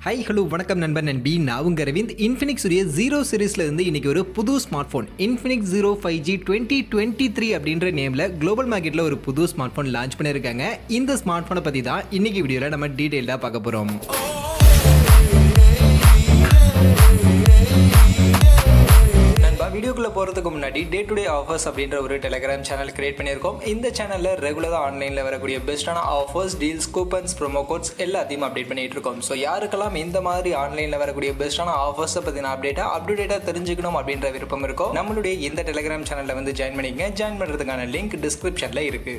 High hello வணக்கம் நண்பன் நண்பி நான் உங்க அரவிந்த். இன்ஃபினிக்ஸ் உடைய 0 சீரிஸ்ல இருந்து இன்னைக்கு ஒரு புது ஸ்மார்ட் போன் இன்ஃபினிக்ஸ் 05G 2023 அப்படின்ற நேம்ல குளோபல் மார்க்கெட்ல ஒரு புது ஸ்மார்ட் போன் லான்ச் பண்ணிருக்காங்க. இந்த ஸ்மார்ட் போனை பத்தி தான் இன்னைக்கு வீடியோல நம்ம டீடைலா பார்க்க போறோம். வீடியோக்குள்ள போறதுக்கு முன்னாடி டே டு டே ஆஃபர்ஸ் அப்படின்ற ஒரு டெலிகிராம் சேனல் கிரியேட் பண்ணியிருக்கோம். இந்த சேனல்ல ரெகுலரா ஆன்லைன்ல வரக்கூடிய பெஸ்டான offers, deals, coupons, promo quotes எல்லாத்தையும் அப்டேட் பண்ணிட்டு இருக்கோம். ஸோ யாருக்கெல்லாம் இந்த மாதிரி ஆன்லைன்ல வரக்கூடிய பெஸ்டான ஆஃபர்ஸை பத்தின அப்டேட்டா தெரிஞ்சுக்கணும் அப்படின்ற விருப்பம் இருக்கோ நம்மளுடைய இந்த டெலிகிராம் சேனல்ல வந்து ஜாயின் பண்ணிக்கங்க. ஜாயின் பண்றதுக்கான லிங்க் டிஸ்கிரிப்ஷன்ல இருக்கு.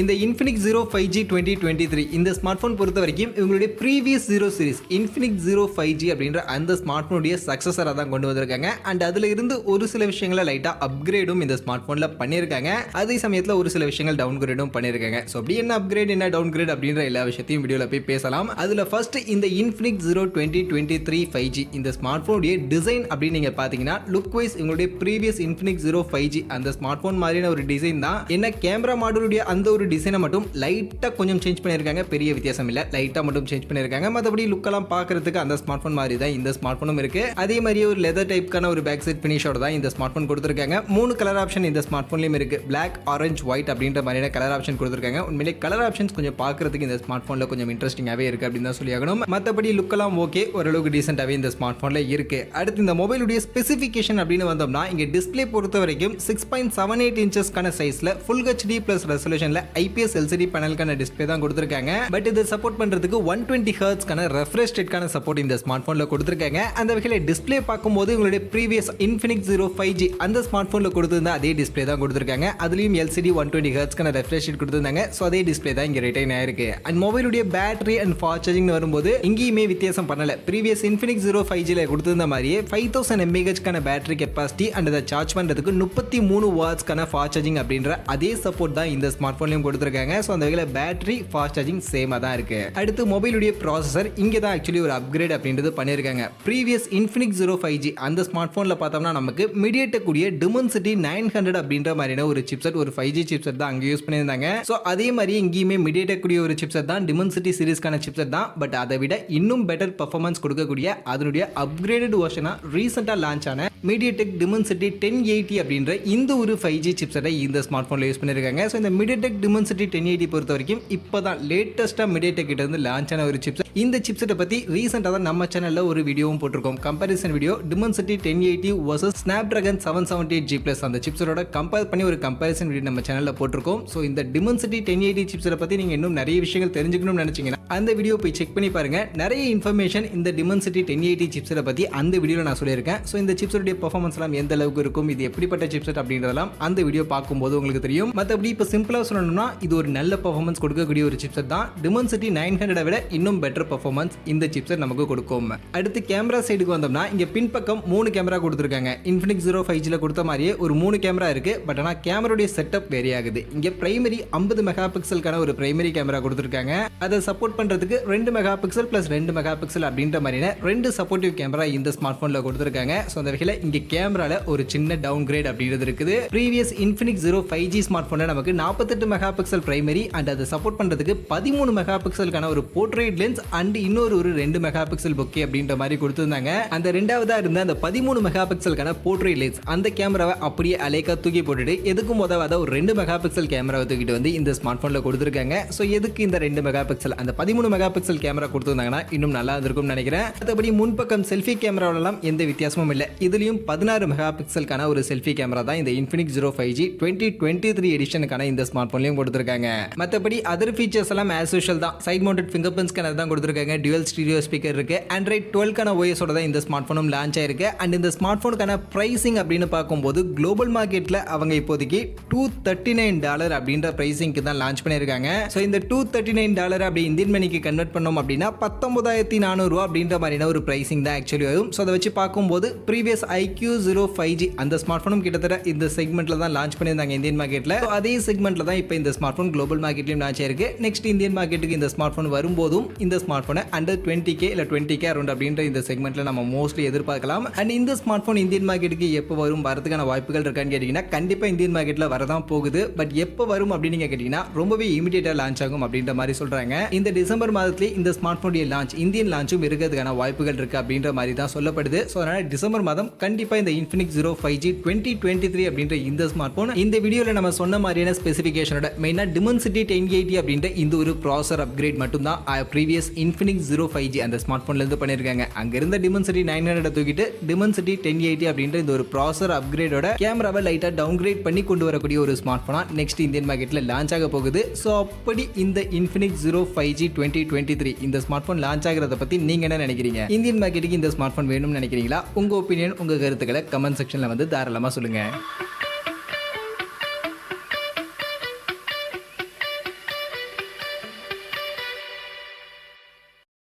இந்த Infinix 05G 2023 இந்த ஸ்மார்ட் போன் பொறுத்த வரைக்கும் இவங்களுடைய ப்ரீவியஸ் 0 சீரிஸ் Infinix 05G அப்படின்ற அந்த ஸ்மார்ட் போனுடைய சக்சஸராக தான் கொண்டு வந்திருக்காங்க. அண்ட் அதில் இருந்து ஒரு சில விஷயங்களை லைட்டாக அப்கிரேடும் இந்த ஸ்மார்ட் போனில் பண்ணியிருக்காங்க. அதே சமயத்தில் ஒரு சில விஷயங்கள் டவுன்கிரேடும் பண்ணியிருக்காங்க. ஸோ அப்படி என்ன அப்கிரேட் என்ன டவுன்கிரேட் அப்படின்ற எல்லா விஷயத்தையும் வீடியோவில் போய் பேசலாம். அதில் ஃபர்ஸ்ட் இந்த Infinix 2023 5G இந்த ஸ்மார்ட் போனுடைய டிசைன் அப்படின்னு நீங்கள் பார்த்தீங்கன்னா லுக் வைஸ் இவங்களுடைய ப்ரீவியஸ் Infinix 05G அந்த ஸ்மார்ட் போன் மாதிரியான ஒரு டிசைன் தான். என்ன கேமரா மாடலுடைய அந்த ஒரு டிசைனை மட்டும் லைட்டா கொஞ்சம் சேஞ்ச் பண்ணிருக்காங்க. பெரிய வித்தியாசம் இல்ல, லைட்டா மட்டும் சேஞ்ச் பண்ணிருக்காங்க. மற்றபடி லுக் எல்லாம் பார்க்கிறதுக்கு அந்த ஸ்மார்ட் போன் மாதிரி தான் இந்த ஸ்மார்ட் போனும் இருக்கு. அதே மாதிரி ஒரு லெதர் டைப்க்கான ஒரு பேக் சைட் பினிஷோட தான் இந்த ஸ்மார்ட் போன் கொடுத்திருக்காங்க. 3 கலர் ஆப்ஷன் இந்த ஸ்மார்ட் போன்லயும் இருக்கு. பிளாக், ஆரஞ்சு, ஒயிட் அப்படின்ற மாதிரியான கலர் ஆப்ஷன் கொடுத்திருக்காங்க. உண்மையிலே கலர் ஆப்ஷன்ஸ் கொஞ்சம் பார்க்கிறதுக்கு இந்த ஸ்மார்ட் போன்ல கொஞ்சம் இன்ட்ரெஸ்டிங்காவே இருக்கு அப்படின்னு தான் சொல்லி ஆகணும். மற்றபடி லுக் எல்லாம் ஓகே, ஓரளவுக்கு டீசென்டாவே இந்த ஸ்மார்ட் போன்ல இருக்கு. அடுத்து இந்த மொபைலுடைய ஸ்பெசிஃபிகேஷன் அப்படின்னு வந்தோம்னா இங்க டிஸ்பிளே பொறுத்த வரைக்கும் 6.78 இன்ச்சஸ்க்கான சைஸ்ல ஃபுல் ஹெச்டி பிளஸ் ரெசல்யூஷன்ல IPS LCD பேனலுக்கான டிஸ்ப்ளே தான் கொடுத்திருக்காங்க. பட் இதை சப்போர்ட் பண்றதுக்கு 120 ஹெர்ட்ஸ்க்கான ரெஃப்ரெஷ் ரேட்க்கான சப்போர்ட் இந்த ஸ்மார்ட் போன்ல கொடுத்திருக்காங்க. அந்த வகையில டிஸ்ப்ளே பார்க்கும்போது உங்களுடைய ப்ரீவியஸ் Infinix 05G அந்த ஸ்மார்ட் போன்ல கொடுத்திருந்த அதே டிஸ்ப்ளே தான் கொடுத்திருக்காங்க. அதுலயும் LCD 120 ஹெர்ட்ஸ்க்கான ரெஃப்ரெஷ் ரேட் கொடுத்திருந்தாங்க. சோ அதே டிஸ்ப்ளே தான் இங்க ரிட்டைன் ஆயிருக்கு. அண்ட் மொபைலுடைய பேட்டரி அண்ட் ஃபாஸ்ட் சார்ஜிங் வரும்போது இங்கேயுமே வித்தியாசம் பண்ணல. ப்ரீவியஸ் Infinix 05G ல கொடுத்திருந்த மாதிரியே 5000 mAhக்கான பேட்டரி கெபாசிட்டி அண்ட் அதை சார்ஜ் பண்றதுக்கு 33 வாட்ஸ்க்கான ஃபாஸ்ட் சார்ஜிங் அப்படின்ற அதே சப்போர்ட் தான் இந்த ஸ்மார்ட் போன்லயும் கொடுத்திருக்காங்க. சோ அந்த வகையில பேட்டரி ஃபாஸ்ட் சார்ஜிங் சேமா தான் இருக்கு. அடுத்து மொபைலுடைய ப்ராசஸர் இங்க தான் ஆக்சுவலி ஒரு அப்கிரேட் அப்படின்றது பண்ணிருக்காங்க. ப்ரீவியஸ் Infinix 05G அந்த ஸ்மார்ட் போன்ல பார்த்தோம்னா நமக்கு MediaTek உடைய Dimensity 900 அப்படின்ற மாதிரியான ஒரு சிப்செட், ஒரு 5G சிப்செட் தான் அங்க யூஸ் பண்ணியிருந்தாங்க. சோ அதே மாதிரி இங்கேயுமே MediaTek உடைய ஒரு சிப்செட் தான், Dimensity சீரிஸ்க்கான சிப்செட் தான். பட் அதை விட இன்னும் பெட்டர் பெர்ஃபார்மன்ஸ் கொடுக்கக்கூடிய அதனுடைய அப்கிரேடட் வெர்ஷனா ரீசெண்டா லான்ச் ஆன MediaTek Dimensity 1080 அப்படின்ற இந்த ஒரு 5G சிப்செட்டை இந்த ஸ்மார்ட் போன்ல யூஸ் பண்ணிருக்காங்க. சோ இந்த MediaTek Dimensity 1080 பொறுத்த வரைக்கும் இப்பதான் லேட்டஸ்டா MediaTek கிட்ட இருந்து லான்ச் ஆன ஒரு சிப்செட். இந்த சிப்செட்டை பத்தி ரீசெண்டா தான் நம்ம சேனல்ல ஒரு வீடியோவும் போட்டிருக்கோம். Comparison video Dimensity 1080 vs Snapdragon 778G+ அந்த சிப்செட்டோட கம்பேர் பண்ணி ஒரு கம்பேரிசன் வீடியோ நம்ம சேனல்ல போட்டிருக்கோம். சோ இந்த Dimensity 1080 சிப்செட்டை பத்தி நீங்க இன்னும் நிறைய விஷயங்கள் தெரிஞ்சுக்கணும்னு நினைச்சீங்கன்னா அந்த வீடியோ போய் செக் பண்ணி பாருங்க. நிறைய இன்ஃபர்மேஷன் இந்த Dimensity 1080 சிப்செட்டை பத்தி அந்த வீடியோல நான் சொல்லியிருக்கேன். சோ இந்த சிப்செட்டோட பெர்ஃபார்மன்ஸ் எல்லாம் எந்த அளவுக்கு இருக்கும், இது எப்படிப்பட்ட சிப்செட் அப்படின்றதெல்லாம் அந்த வீடியோ பார்க்கும்போது உங்களுக்கு தெரியும். மற்றபடி இப்போ சிம்பிளா சொல்லணும்னா இது ஒரு நல்ல பெர்ஃபார்மன்ஸ் கொடுக்கக்கூடிய ஒரு சிப்செட் தான். Dimensity 900 விட இன்னும் பெட்டர் பெர்ஃபார்மன்ஸ் இந்த சிப்செட் நமக்கு கொடுக்கும். அடுத்து கேமரா சைடுக்கு வந்தோம்னா இங்க பின்பக்கம் 3 கேமரா கொடுத்திருக்காங்க. Infinix 05G ல கொடுத்த மாதிரியே ஒரு 3 கேமரா இருக்கு. பட் ஆனா கேமராவுடைய செட்டப் வேரி ஆகுது. இங்க பிரைமரி 50 மெகா பிக்சலுக்கான ஒரு பிரைமரி கேமரா கொடுத்திருக்காங்க. அதை சப்போர்ட் பண்றதுக்கு 2 mega pixel plus 2 mega pixel அப்படின்ற மாதிரியான 2 சப்போர்ட்டிவ் கேமரா இந்த ஸ்மார்ட் போன்ல கொடுத்திருக்காங்க. சோ அந்த வகையில இங்க கேமரால ஒரு சின்ன டவுன் கிரேட் அப்படிங்கிறது இருக்குது. ப்ரீவியஸ் Infinix 05G ஸ்மார்ட் போன்ல நமக்கு 48 மெகா பிக்சல் பிரைமரி அண்ட் அதை சப்போர்ட் பண்றதுக்கு 13 மெகா பிக்சலுக்கான ஒரு போர்ட்ரேட் லென்ஸ் அண்ட் இன்னொரு ஒரு 2 மெகா பிக்சல் பொக்கே அப்படின்ற மாதிரி கொடுத்திருந்தாங்க. அந்த ரெண்டாவதா இருந்த அந்த 13 மெகா பிக்சலுக்கான போர்ட்ரேட் லென்ஸ் அந்த கேமராவை அப்படியே அலைக்கா தூக்கி போட்டுட்டு எதுக்கும் உதவாத ஒரு 2 மெகா பிக்சல் கேமராவை தூக்கிட்டு வந்து இந்த ஸ்மார்ட் போன்ல கொடுத்திருக்காங்க. சோ எதுக்கு இந்த 2 மெகா பிக்சல், அந்த 13 மெகா பிக்சல் கேமரா கொடுத்திருந்தாங்கன்னா இன்னும் நல்லா இருந்திருக்கும் நினைக்கிறேன். மற்றபடி முன்பக்கம் செல்ஃபி கேமராவெல்லாம் எந்த வித்தியாசமும் இல்லை. இதுலயும் 16 மெகா பிக்சலுக்கான ஒரு செல்ஃபி கேமரா தான் இந்த Infinix 05G 2023 எடிஷனுக்கான இந்த ஸ்மார்ட் போன்லயும் கொடுத்திருக்காங்க. மற்றபடி அதர் ஃபீச்சர்ஸ் எல்லாம் as usual தான். Side mounted finger print scanner தான் கொடுத்திருக்காங்க. டுவல் ஸ்டீரியோ ஸ்பீக்கர் இருக்கு. Android 12க்கான OS ஓட தான் இந்த ஸ்மார்ட் போனும் லான்ச் ஆயிருக்கு. அண்ட் இந்த ஸ்மார்ட் போனுக்கான பிரைசிங் அப்படின்னு பார்க்கும்போது குளோபல் மார்க்கெட்ல அவங்க இப்போதைக்கு $239 அப்படின்ற பிரைசிங்க்கு தான் லான்ச் பண்ணிருக்காங்க. சோ இந்த $239 அப்படி இந்தியன் மணிக்கு கன்வெர்ட் பண்ணோம் அப்படின்னா 19400 ரூபாய் அப்படின்ற மாதிரியான ஒரு பிரைசிங் தான் ஆக்சுவலி வரும். சோ அதை வச்சு பார்க்கும்போது ப்ரீவியஸ் iQoo 05G அந்த ஸ்மார்ட் போனும் கிட்டத்தட்ட இந்த செக்மெண்ட்ல தான் லான்ச் பண்ணியிருந்தாங்க இந்தியன் மார்க்கெட்ல. அதே செக்மெண்ட்ல தான் இப்போ இந்த ஸ்மார்ட் ஃபோன் குளோபல் மார்க்கெட்லயும் லான்ச் ஆயிருக்கு. நெக்ஸ்ட் இந்தியன் மார்க்கெட்டுக்கு இந்த ஸ்மார்ட் ஃபோன் வரும்போதும் இந்த ஸ்மார்ட் ஃபோனை அண்டர் 20K இல்ல 20K அரௌண்ட் அப்படின்ற இந்த செக்மெண்ட்ல நம்ம மோஸ்ட்லி எதிர்பார்க்கலாம். அண்ட் இந்த ஸ்மார்ட் ஃபோன் இந்தியன் மார்க்கெட்டுக்கு எப்போ வரும், வரதுக்கான வாய்ப்புகள் இருக்கான்னு கேட்டீங்கன்னா கண்டிப்பா இந்தியன் மார்க்கெட்ல வரதான் போகுது. பட் எப்போ வரும் அப்படின்னு நீங்க கேட்டீங்கன்னா ரொம்பவே இமிடியேட்டா லான்ச் ஆகும் அப்படின்ற மாதிரி சொல்றாங்க. இந்த டிசம்பர் மாதத்துல இந்த ஸ்மார்ட் போன் லான்ச் இந்தியன் லான்ச்சும் இருக்கிறதுக்கான வாய்ப்புகள் இருக்கு அப்படின்ற மாதிரி தான் சொல்லப்படுது. ஸோ அதனால டிசம்பர் மாதம் கண்டிப்பா இந்த Infinix 05G 2023 அப்படின்ற இந்த ஸ்மார்ட் போன் இந்த வீடியோல நம்ம சொன்ன மாதிரியான ஸ்பெசிஃபிகேஷனோட மெயினா Dimensity 1080 அப்படின்ற இந்த ஒரு ப்ராசஸர் அப்கிரேட் மட்டும் தான் ப்ரீவியஸ் Infinix 05G அந்த ஸ்மார்ட் போன்ல இருந்து பண்ணிருக்காங்க. அங்க இருந்த Dimensity 900 தூக்கிட்டு Dimensity 1080 அப்படின்ற இந்த ஒரு ப்ராசஸர் அப்கிரேடோட கேமராவை லைட்டா டவுன்கிரேட் பண்ணி கொண்டு வரக்கூடிய ஒரு ஸ்மார்ட் போனா நெக்ஸ்ட் இந்தியன் மார்க்கெட்ல லான்ச் ஆக போகுது. ஸோ அப்படி இந்த Infinix 05G 2023 இந்த ஸ்மார்ட் போன் லான்ச் ஆகிறத பத்தி நீங்க என்ன நினைக்கிறீங்க? இந்தியன் மார்க்கெட்டுக்கு இந்த ஸ்மார்ட் போன் வேணும்னு நினைக்கிறீங்களா? உங்க ஒப்பீனியன், உங்க கருத்துக்களை கமெண்ட் செக்ஷன்ல வந்து தாராளமா சொல்லுங்க.